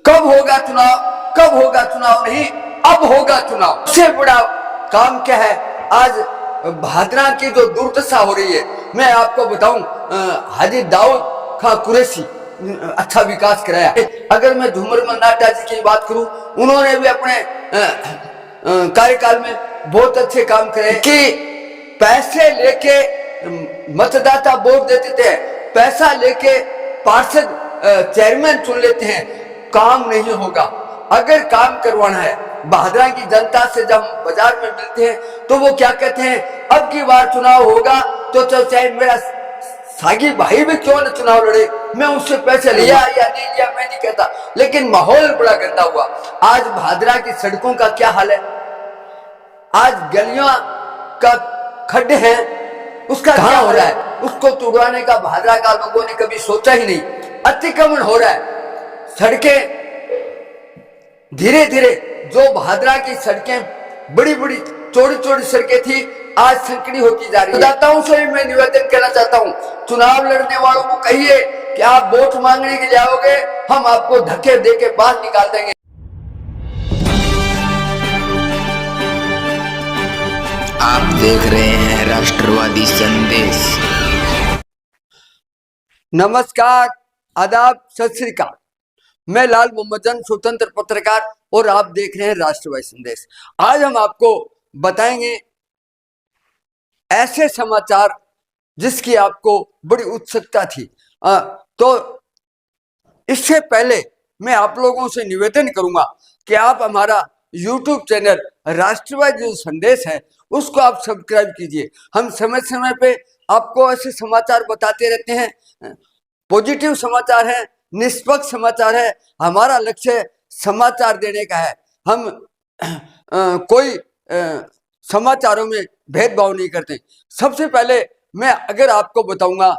कब होगा चुनाव, कब होगा चुनाव नहीं, अब होगा चुनाव। सबसे बड़ा काम क्या है, आज भादरा की जो दुर्दशा हो रही है, मैं आपको बताऊं, हाजी दाऊद खां कुरैशी अच्छा विकास कराया। अगर मैं झूमरमल नाडा जी की बात करूं, उन्होंने भी अपने कार्यकाल में बहुत अच्छे काम करे कि पैसे लेके मतदाता वोट देते थे, पैसा लेके पार्षद चेयरमैन चुन लेते हैं, काम नहीं होगा। अगर काम करवाना है, भादरा की जनता से जब बाजार में मिलते हैं तो वो क्या कहते हैं, अब की बार चुनाव होगा तो चाहे मेरा सागी भाई भी क्यों न चुनाव लड़े, मैं उससे पैसे लिया या नहीं लिया मैं नहीं कहता, लेकिन माहौल बड़ा गंदा हुआ। आज भादरा की सड़कों का क्या हाल है, आज गलियां का खड्डे हैं, उसका क्या हो रहा है, उसको तुड़वाने का भादरा का लोगों ने कभी सोचा ही नहीं। अतिक्रमण हो रहा है, सड़कें धीरे धीरे, जो भादरा की सड़कें बड़ी बड़ी चौड़ी चौड़ी सड़कें थी, आज संकड़ी होती जा रही है। मतदाताओं से भी मैं निवेदन करना चाहता हूं, चुनाव लड़ने वालों को कहिए कि आप वोट मांगने के लिए आओगे, हम आपको धक्के देके बाहर निकाल देंगे। आप देख रहे हैं राष्ट्रवादी संदेश। नमस्कार, आदाब, सत श्री अकाल। मैं लाल मोहम्मदन, स्वतंत्र पत्रकार, और आप देख रहे हैं राष्ट्रवादी संदेश। आज हम आपको बताएंगे ऐसे समाचार जिसकी आपको बड़ी उत्सुकता थी। तो इससे पहले मैं आप लोगों से निवेदन करूंगा कि आप हमारा YouTube चैनल राष्ट्रवादी जो संदेश है उसको आप सब्सक्राइब कीजिए। हम समय समय पे आपको ऐसे समाचार बताते रहते हैं, पॉजिटिव समाचार है, निष्पक्ष समाचार है। हमारा लक्ष्य समाचार देने का है। हम कोई समाचारों में भेदभाव नहीं करते। सबसे पहले मैं अगर आपको बताऊंगा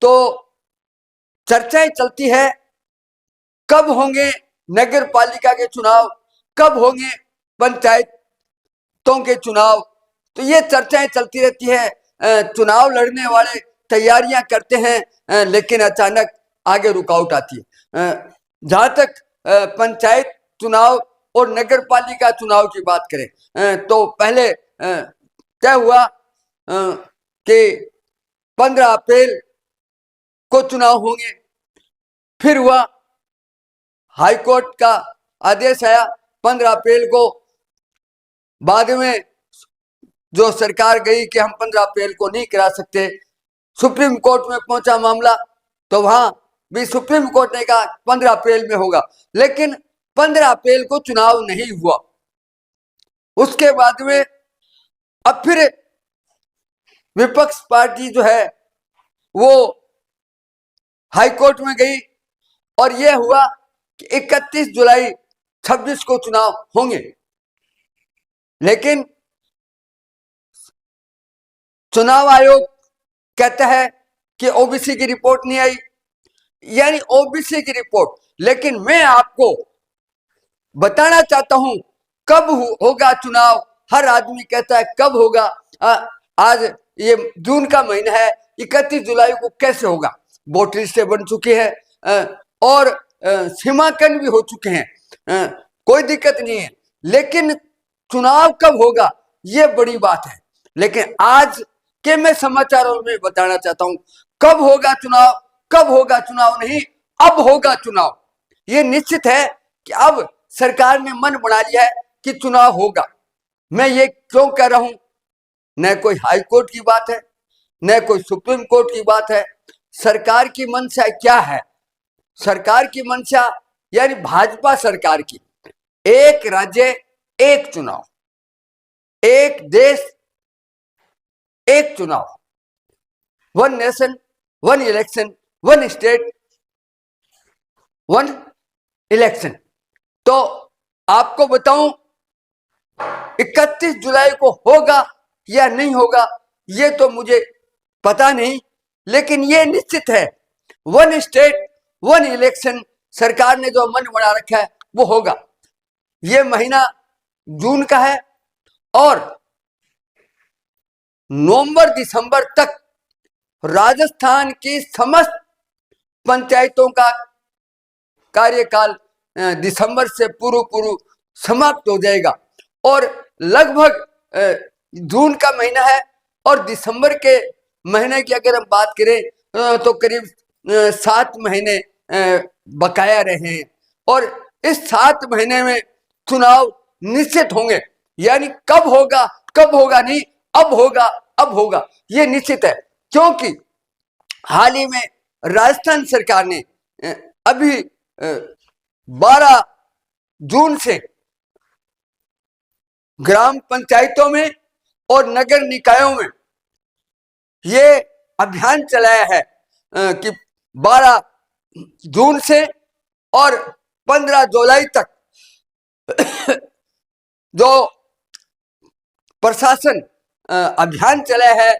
तो चर्चाएं चलती है कब होंगे नगर पालिका के चुनाव, कब होंगे पंचायतों के चुनाव, तो ये चर्चाएं चलती रहती है। चुनाव लड़ने वाले तैयारियां करते हैं, लेकिन अचानक आगे रुकावट आती है। जहां तक पंचायत चुनाव और नगर पालिका चुनाव की बात करें तो पहले तय हुआ कि 15 अप्रैल को चुनाव होंगे, फिर हुआ हाई कोर्ट का आदेश आया 15 अप्रैल को। बाद में जो सरकार गई कि हम 15 अप्रैल को नहीं करा सकते, सुप्रीम कोर्ट में पहुंचा मामला, तो वहां भी सुप्रीम कोर्ट ने कहा 15 अप्रैल में होगा, लेकिन 15 अप्रैल को चुनाव नहीं हुआ। उसके बाद में अब फिर विपक्ष पार्टी जो है वो हाई कोर्ट में गई और यह हुआ कि 31 जुलाई 26 को चुनाव होंगे, लेकिन चुनाव आयोग कहता है कि ओबीसी की रिपोर्ट नहीं आई, यानी ओबीसी की रिपोर्ट। लेकिन मैं आपको बताना चाहता हूं कब होगा चुनाव। हर आदमी कहता है कब होगा। आज ये जून का महीना है, 31 जुलाई को कैसे होगा। वोटर लिस्ट बन चुकी है और सीमांकन भी हो चुके हैं, कोई दिक्कत नहीं है, लेकिन चुनाव कब होगा ये बड़ी बात है। लेकिन आज के मैं समाचारों में बताना चाहता हूं कब होगा चुनाव, कब होगा चुनाव नहीं, अब होगा चुनाव। ये निश्चित है कि अब सरकार ने मन बना लिया है कि चुनाव होगा। मैं ये क्यों कह रहा हूं, न कोई हाई कोर्ट की बात है, न कोई सुप्रीम कोर्ट की बात है। सरकार की मंशा क्या है, सरकार की मंशा यानी भाजपा सरकार की, एक राज्य एक चुनाव, एक देश एक चुनाव, one nation one election, one state one election. तो आपको बताऊं 31 जुलाई को होगा या नहीं होगा ये तो मुझे पता नहीं, लेकिन ये निश्चित है वन स्टेट वन इलेक्शन सरकार ने जो मन बना रखा है वो होगा। ये महीना जून का है और नवंबर दिसंबर तक राजस्थान की समस्त पंचायतों का कार्यकाल दिसंबर से पूर्व समाप्त हो जाएगा और लगभग जून का महीना है और दिसंबर के महीने की अगर हम बात करें तो करीब 7 महीने बकाया रहे हैं और इस 7 महीने में चुनाव निश्चित होंगे। यानी कब होगा नहीं, अब होगा ये निश्चित है, क्योंकि हाल ही में राजस्थान सरकार ने अभी 12 जून से ग्राम पंचायतों में और नगर निकायों में ये अभियान चलाया है कि 12 जून से और 15 जुलाई तक जो प्रशासन अभियान चलाया है,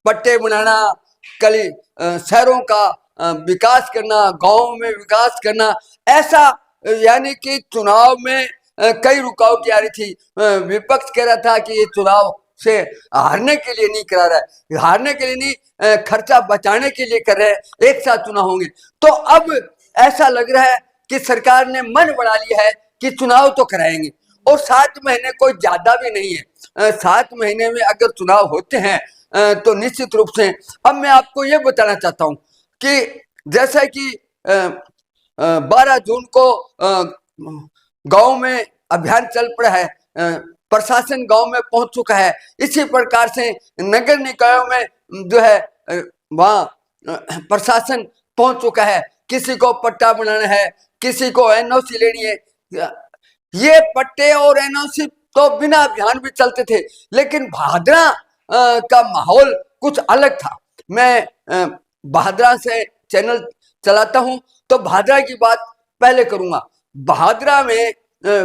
पट्टे बनाना, कली शहरों का विकास करना, गांवों में विकास करना, ऐसा यानी कि चुनाव में कई रुकावटें आ रही थी। विपक्ष कह रहा था कि ये चुनाव से हारने के लिए नहीं करा रहा है, हारने के लिए नहीं, खर्चा बचाने के लिए कर रहे हैं, एक साथ चुनाव होंगे। तो अब ऐसा लग रहा है कि सरकार ने मन बना लिया है कि चुनाव तो कराएंगे और 7 महीने कोई ज्यादा भी नहीं है। 7 महीने में अगर चुनाव होते हैं तो निश्चित रूप से अब मैं आपको ये बताना चाहता हूं कि जैसा कि 12 जून को गांव में अभियान चल पड़ा है, प्रशासन गांव में पहुंच चुका है, इसी प्रकार से नगर निकायों में जो है वहां प्रशासन पहुंच चुका है। किसी को पट्टा बनाना है, किसी को एनओसी लेनी है। ये पट्टे और एनओसी तो बिना अभियान भी चलते थे, लेकिन भादरा का माहौल कुछ अलग था। मैं भादरा से चैनल चलाता हूं तो भादरा की बात पहले करूंगा। भादरा में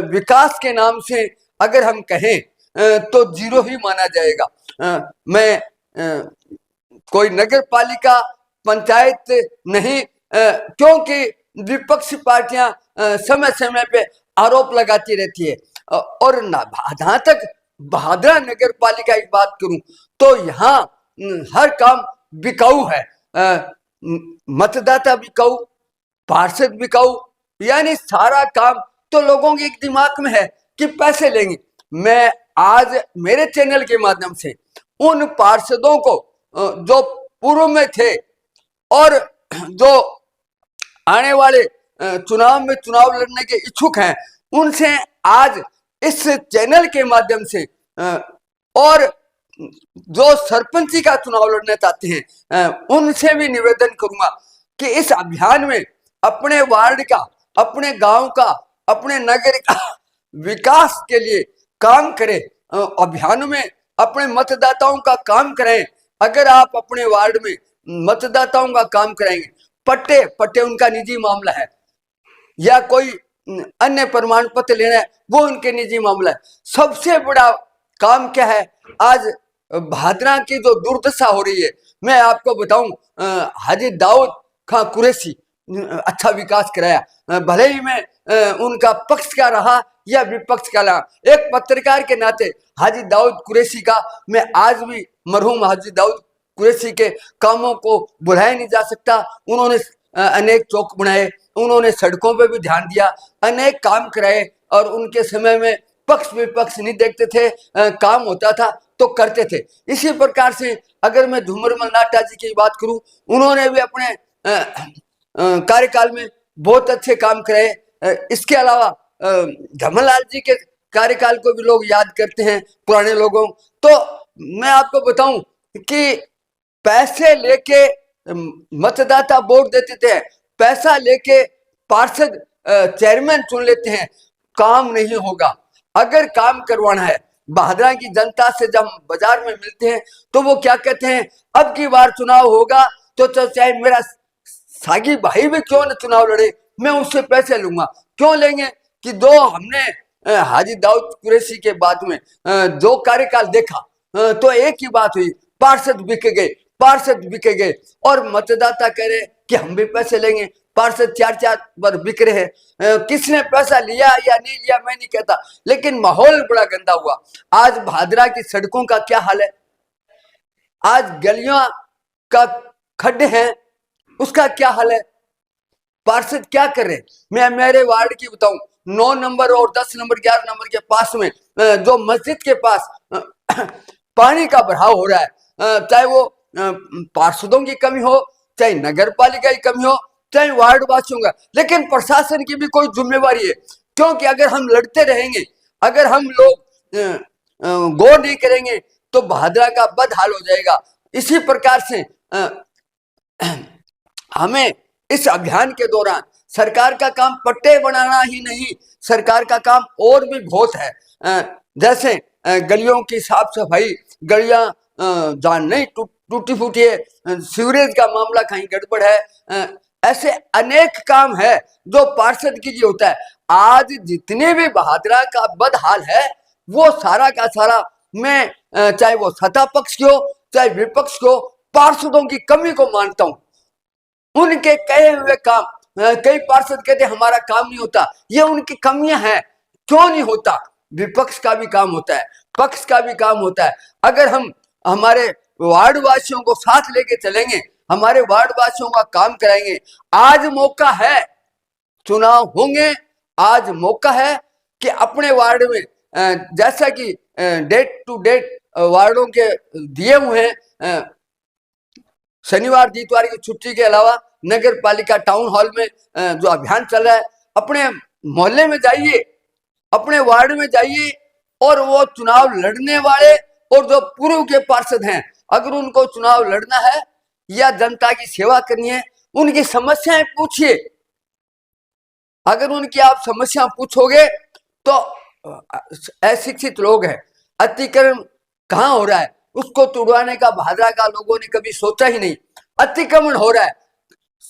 विकास के नाम से अगर हम कहें तो जीरो ही माना जाएगा। मैं कोई नगर पालिका पंचायत नहीं, क्योंकि विपक्षी पार्टियां समय समय पे आरोप लगाती रहती है। और जहां तक भादरा नगर पालिका की बात करूं तो यहाँ हर काम बिकाऊ है। मतदाता बिकाऊ, पार्षद बिकाऊ, यानी सारा काम तो लोगों के एक दिमाग में है कि पैसे लेंगे। मैं आज मेरे चैनल के माध्यम से उन पार्षदों को जो पूर्व में थे और जो आने वाले चुनाव में चुनाव लड़ने के इच्छुक हैं, उनसे आज इस चैनल के माध्यम से और जो सरपंची का चुनाव लड़ना चाहते हैं उनसे भी निवेदन करूंगा कि इस अभियान में अपने वार्ड का, अपने गांव का, अपने नगर का विकास के लिए काम करें। अभियान में अपने मतदाताओं का काम करें। अगर आप अपने वार्ड में मतदाताओं का काम कराएंगे, पट्टे उनका निजी मामला है या कोई अन्य प्रमाण पत्र लेना है वो उनके निजी मामला है। सबसे बड़ा काम क्या है, आज भादरा की जो दुर्दशा हो रही है, मैं आपको बताऊं, हाजी दाऊद खां कुरैशी अच्छा विकास कराया, भले ही मैं उनका पक्ष का रहा या विपक्ष का रहा, एक पत्रकार के नाते हाजी दाऊद कुरैशी का मैं आज भी मरहूम हाजी दाऊद कुरैशी के कामों को भुलाया नहीं जा सकता। उन्होंने अनेक चौक बनाए, उन्होंने सड़कों पे भी ध्यान दिया, अनेक काम कराए और उनके समय में पक्ष विपक्ष नहीं देखते थे, काम होता था तो करते थे। इसी प्रकार से अगर मैं झूमर मल्लाटा जी की बात करूं, उन्होंने भी अपने कार्यकाल में बहुत अच्छे काम कराए। इसके अलावा झमनलाल जी के कार्यकाल को भी लोग याद करते हैं, पुराने लोगों। तो मैं आपको बताऊं कि पैसे लेके मतदाता वोट देते थे, पैसा लेके पार्षद चेयरमैन चुन लेते हैं, काम नहीं होगा। अगर काम करवाना है, भादरा की जनता से जब बाजार में मिलते हैं तो वो क्या कहते हैं, अब की बार चुनाव होगा तो चाहे मेरा सागी भाई भी क्यों न चुनाव लड़े, मैं उससे पैसे लूंगा। क्यों लेंगे कि जो हमने हाजी दाऊद कुरैशी के बाद में जो कार्यकाल देखा तो एक ही बात हुई, पार्षद बिक गए और मतदाता कह रहे कि हम भी पैसे लेंगे। पार्षद 4 बार बिक रहे हैं। किसने पैसा लिया या नहीं लिया मैं नहीं कहता, लेकिन माहौल बड़ा गंदा हुआ। आज भादरा की सड़कों का क्या हाल है, आज गलियों का खड्डे हैं उसका क्या हाल है, पार्षद क्या कर रहे हैं? मैं मेरे वार्ड की बताऊं, 9 नंबर और 10 नंबर 11 नंबर के पास में जो मस्जिद के पास पानी का भराव हो रहा है, चाहे वो पार्षदों की कमी हो, चाहे नगर पालिका की कमी हो, चाहे वार्ड वासियों का, लेकिन प्रशासन की भी कोई जिम्मेवारी है। क्योंकि अगर हम लड़ते रहेंगे, अगर हम लोग गौर नहीं करेंगे तो भादरा का बद हाल हो जाएगा। इसी प्रकार से हमें इस अभियान के दौरान सरकार का काम पट्टे बनाना ही नहीं, सरकार का काम और भी बहुत है। जैसे गलियों की साफ सफाई, गलियां जहां नहीं टूटी फूटी है, सीवरेज का मामला कहीं गड़बड़ है, ऐसे अनेक काम है जो पार्षद के लिए होता है। आज जितने भी बहादुरा का बदहाल है वो सारा का सारा मैं चाहे वो सत्ता पक्ष की हो चाहे विपक्ष को, पार्षदों की कमी को मानता हूं। उनके कहे हुए काम, कई पार्षद कहते हमारा काम नहीं होता, ये उनकी कमियां हैं। क्यों नहीं होता? विपक्ष का भी काम होता है, पक्ष का भी काम होता है। अगर हम हमारे वार्ड वासियों को साथ लेके चलेंगे, हमारे वार्ड वासियों का काम कराएंगे। आज मौका है, चुनाव होंगे, आज मौका है कि अपने वार्ड में जैसा कि डेट टू डेट वार्डों के दिए हुए हैं, शनिवार इतवार की छुट्टी के अलावा नगर पालिका टाउन हॉल में जो अभियान चल रहा है, अपने मोहल्ले में जाइए, अपने वार्ड में जाइए और वो चुनाव लड़ने वाले और जो पूर्व के पार्षद हैं, अगर उनको चुनाव लड़ना है या जनता की सेवा करनी है, उनकी समस्याएं पूछिए। अगर उनकी आप समस्या पूछोगे तो अशिक्षित लोग हैं, अतिक्रमण कहाँ हो रहा है उसको तुड़वाने का भादरा का लोगों ने कभी सोचा ही नहीं। अतिक्रमण हो रहा है,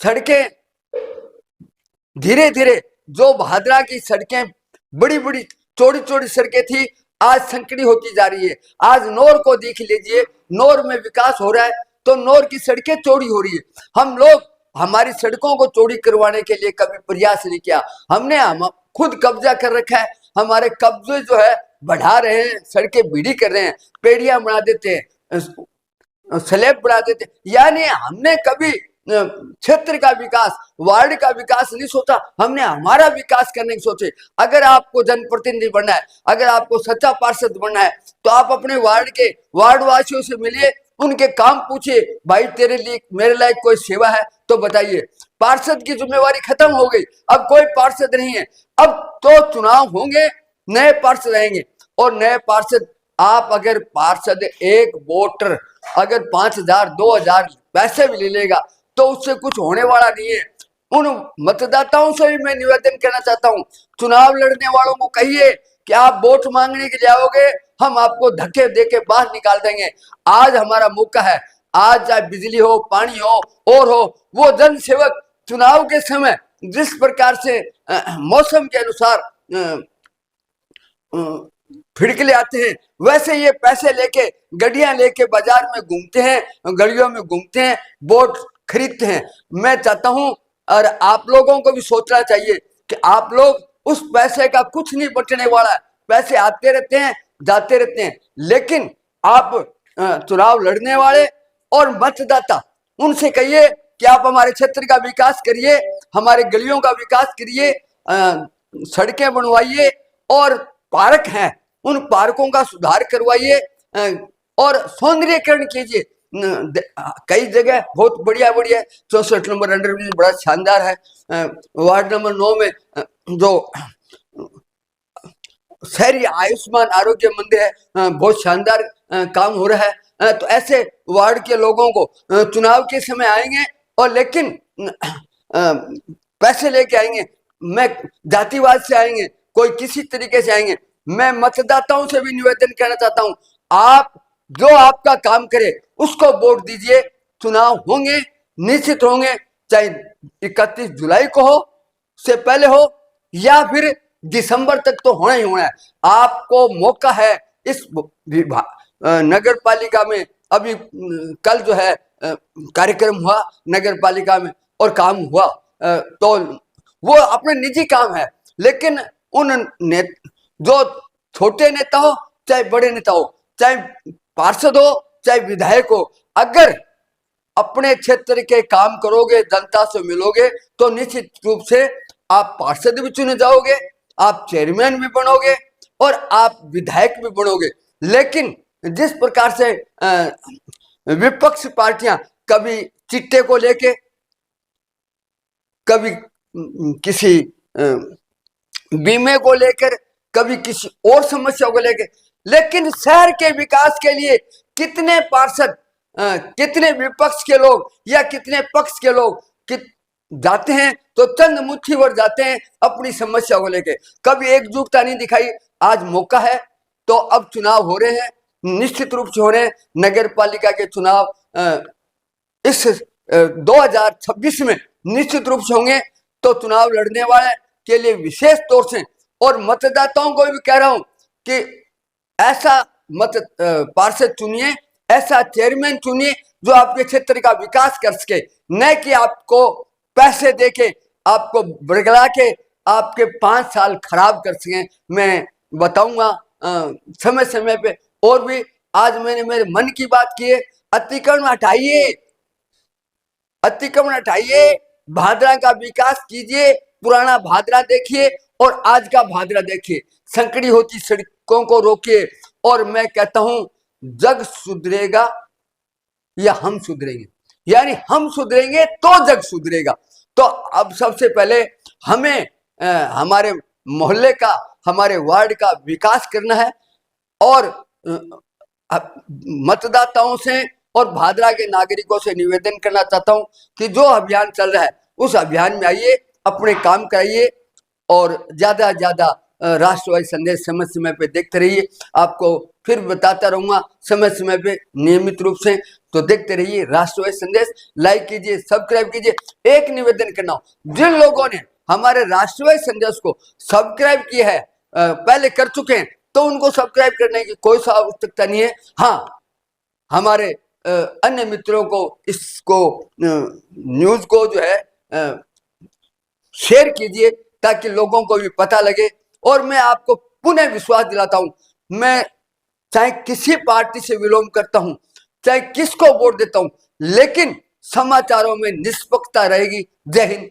सड़कें धीरे धीरे, जो भादरा की सड़कें बड़ी बड़ी चौड़ी चौड़ी सड़कें थी, आज संकड़ी होती जा रही है। आज नौर को देख लीजिए, नौर में विकास हो रहा है तो नौर की सड़कें चौड़ी हो रही है। हम लोग हमारी सड़कों को चौड़ी करवाने के लिए कभी प्रयास नहीं किया। हम खुद कब्जा कर रखा है, हमारे कब्जे जो है बढ़ा रहे हैं, सड़कें बीड़ी कर रहे हैं, पेड़ियां बना देते हैं, स्लैब बना देते हैं। यानी हमने कभी क्षेत्र का विकास, वार्ड का विकास नहीं सोचा, हमने हमारा विकास करने की सोचे। अगर आपको जनप्रतिनिधि बनना है, अगर आपको सच्चा पार्षद बनना है, तो आप अपने वार्ड के वार्ड वासियों से मिलिए, उनके काम पूछिए, भाई तेरे लिए मेरे लायक कोई सेवा है तो बताइए। पार्षद की जिम्मेवारी खत्म हो गई, अब कोई पार्षद नहीं है। अब तो चुनाव होंगे, नए पार्षद आएंगे और नए पार्षद, आप अगर पार्षद एक वोटर अगर 5,000 2,000 पैसे भी ले लेगा तो उससे कुछ होने वाला नहीं है। उन मतदाताओं से भी मैं निवेदन करना चाहता हूं, चुनाव लड़ने वालों को कहिए कि आप वोट मांगने के लिए आओगे, हम आपको धक्के देके बाहर निकाल देंगे। आज हमारा मौका है, आज चाहे बिजली हो, पानी हो और हो, वो जन सेवक चुनाव के समय जिस प्रकार से मौसम के अनुसार फिड़कले आते हैं, वैसे ये पैसे लेके गड्डियां लेके बाजार में घूमते हैं, गलियों में घूमते हैं, वोट खरीदते हैं। मैं चाहता हूं और आप लोगों को भी सोचना चाहिए कि आप लोग उस पैसे का कुछ नहीं बचने वाला है। पैसे आते रहते हैं, जाते रहते हैं, लेकिन आप चुनाव लड़ने वाले और मतदाता, उनसे कहिए कि आप हमारे क्षेत्र का विकास करिए, हमारे गलियों का विकास करिए, सड़कें बनवाइए और पार्क हैं उन पार्कों का सुधार करवाइए और सौंदर्यीकरण कीजिए। कई जगह बहुत बढ़िया बढ़िया, 64 नंबर अंडरब्रिज बड़ा शानदार है, वार्ड नंबर 9 में जो शहरी आयुष्मान आरोग्य मंदिर है, बहुत शानदार काम हो रहा है। तो ऐसे वार्ड के लोगों को चुनाव के समय आएंगे और लेकिन पैसे लेके आएंगे, मैं जातिवाद से आएंगे, कोई किसी तरीके से आएंगे। मैं मतदाताओं से भी निवेदन करना चाहता हूं, आप जो आपका काम करे उसको वोट दीजिए। चुनाव होंगे, निश्चित होंगे, चाहे 31 जुलाई को हो, से पहले हो या फिर दिसंबर तक तो होना ही होना है। आपको मौका है। इस नगर पालिका में अभी कल जो है कार्यक्रम हुआ नगर पालिका में और काम हुआ, तो वो अपने निजी काम है, लेकिन उन जो छोटे नेता हो चाहे बड़े नेता हो, चाहे पार्षद हो चाहे विधायक हो, अगर अपने क्षेत्र के काम करोगे, जनता से मिलोगे, तो निश्चित रूप से आप पार्षद भी चुने जाओगे, आप चेयरमैन भी बनोगे और आप विधायक भी बनोगे। लेकिन जिस प्रकार से विपक्ष पार्टियां कभी चिट्टे को लेके, कभी किसी बीमे को लेकर, कभी किसी और समस्या को लेकर, लेकिन शहर के विकास के लिए कितने पार्षद, कितने विपक्ष के लोग या कितने पक्ष के लोग जाते हैं, तो चंद मुट्ठी भर जाते हैं अपनी समस्या को लेकर, कभी एकजुटता नहीं दिखाई। आज मौका है, तो अब चुनाव हो रहे हैं, निश्चित रूप से हो रहे हैं। नगर पालिका के चुनाव इस 2026 में निश्चित रूप से होंगे, तो चुनाव लड़ने वाले के लिए विशेष तौर से और मतदाताओं को भी कह रहा हूं कि ऐसा पार्षद चुनिए, ऐसा चेयरमैन चुनिए जो आपके क्षेत्र का विकास कर सके, न कि आपको पैसे देके, आपको बरगला के आपके 5 साल खराब कर सके। मैं बताऊंगा समय समय पे। और भी आज मैंने मेरे मन की बात की है, अतिक्रमण हटाइए, अतिक्रमण हटाइए, भादरा का विकास कीजिए, पुराना भादरा देखिए और आज का भादरा देखिए, संकड़ी होती सड़कों को रोकिए। और मैं कहता हूं, जग सुधरेगा या हम सुधरेंगे, यानी हम सुधरेंगे तो जग सुधरेगा। तो अब सबसे पहले हमें हमारे मोहल्ले का, हमारे वार्ड का विकास करना है और मतदाताओं से और भादरा के नागरिकों से निवेदन करना चाहता हूं कि जो अभियान चल रहा है उस अभियान में आइए, अपने काम कराइए और ज्यादा ज्यादा राष्ट्रवादी संदेश समय समय पे देखते रहिए। आपको फिर बताता रहूंगा समय समय पे नियमित रूप से, तो देखते रहिए राष्ट्रवादी संदेश। लाइक कीजिए, सब्सक्राइब कीजिए। एक निवेदन करना हो, जिन लोगों ने हमारे राष्ट्रवादी संदेश को सब्सक्राइब किया है, पहले कर चुके हैं, तो उनको सब्सक्राइब करने की कोई आवश्यकता नहीं है। हाँ, हमारे अन्य मित्रों को इसको न्यूज को जो है शेयर कीजिए ताकि लोगों को भी पता लगे। और मैं आपको पुनः विश्वास दिलाता हूं, मैं चाहे किसी पार्टी से विलोम करता हूं, चाहे किसको वोट देता हूं, लेकिन समाचारों में निष्पक्षता रहेगी। जय हिंद,